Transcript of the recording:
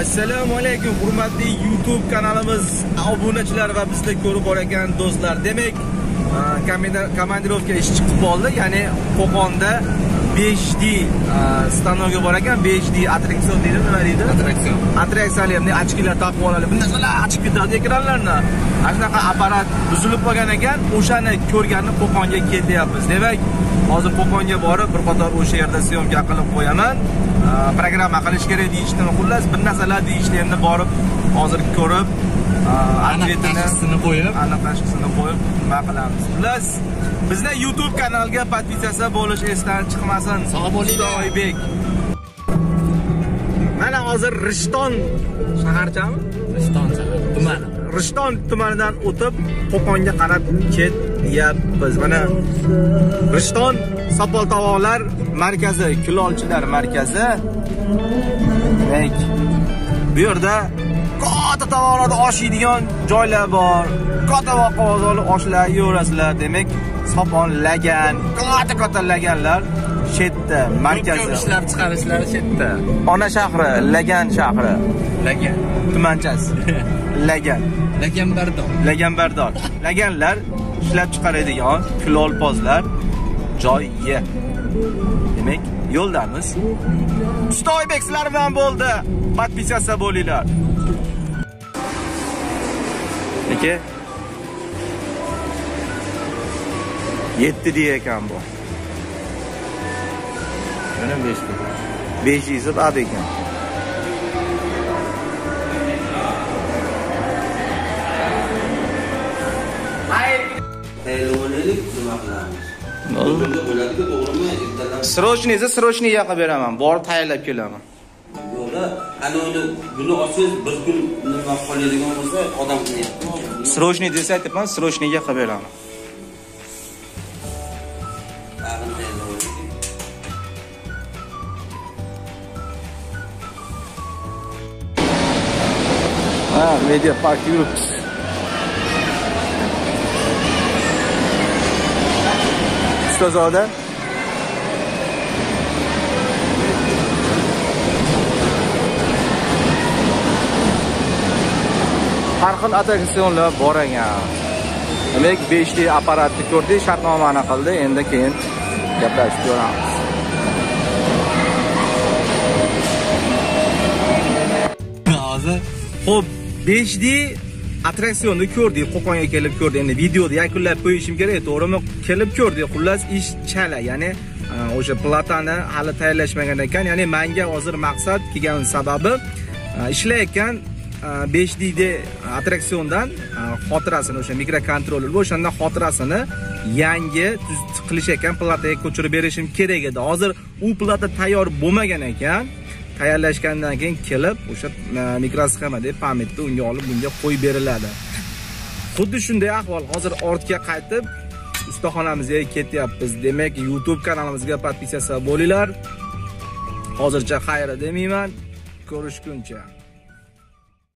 Assalomu alaykum hurmatli YouTube kanalimiz obunachilar va bizni ko'rib borgan do'stlar. Demak, komandirovka ish chiqib qoldi. Ya'ni Qo'qonda 5D stanoga bor ekan, 5D attraksion deydi, nima deydi? Attraksionlarni ochkilar taqib oladi. Bunday qilib ochib ketadi ekranlarni. Shunaqa apparat buzilib qolgan ekan, o'shani ko'rganni Qo'qonga kelyapmiz. Demak, hozir Qo'qonga borib bir qator o'sha yerda syomka qilib qo'yaman. Programma qilish kerak deyishdimi, xullas bir narsalar deyishdi. Endi borib hozir ko'rib aniq tashxisini qo'yib nima qilamiz. Xullas bizni YouTube kanalga podpisatsiya bo'lish esdan chiqmasin. Sog' bo'linglar. Oybek. Mana hozir Rishton shaharchami? Rishton shahar tumani. Rishton tumanidan o'tib Qo'qonga qarab ketyapmiz. Mana Rishton Sopol tovoqlar markazi, kulolchilar markazi. Demak, bu yerda katta tovoqlarda oshiydigan joylar bor. Katta vaqozoli oshlar yeyasizlar. Demak, Sopol lagan, katta laganlar chetda, markazi. Ishlab chiqarishlari chetda. Ona shahri, Lagan shahri. Lagan tumanchasi. Lagan. Laganbardor. Laganlar ishlab chiqaradigan kulolpozlar joyi. Demak, yo'ldamiz. Usta Oybek sizlar bilan bo'ldi. Podpisatsiya bo'linglar. Aka 7 deya ekan bu. Mana 5 dedi. 5 yezib ad ekan. Srochniy yoqib beraman. Borib tayyorlab kelaman. Yo'qda, ana buni olsangiz bir kun nima qoladigan bo'lsa, odam qilyapti. Srochniy desa aytibman, srochniy yoqib beraman. Media Park yuribmiz. Ustozoda har xil attraksionlar bor ekan. Demak, 5D apparatni ko'rdik, shartnomani qildi. Endi keyin gaplashib ko'ramiz. Hozir xo'p, 5D attraksionni ko'rdik, Qo'qonga kelib ko'rdik. Endi videoda yakunlab qo'yishim kerak, to'g'rimi? Kelib ko'rdik. Xullas ish chala, ya'ni o'sha platani hali tayyorlashmagan ekan. Ya'ni menga hozir maqsad kelgan sababi ishlayotgan 5D attraksiondan xotirasini, o'sha mikrokontroller bu, o'shandan xotirasini yangi qilish ekan, plataga ko'chirib berishim kerak edi. Hozir u plata tayyor bo'lmagan ekan. Tayyorlashgandan keyin kelib o'sha mikrosxema deb pametni unga olib bunga qo'yib beriladi. Xuddi shunday ahvol. Hozir ortga qaytib ustaxonamizga ketyapmiz. Demak, YouTube kanalimizga podpisatsiya bo'linglar. Hozircha xayr demayman. Ko'rishguncha.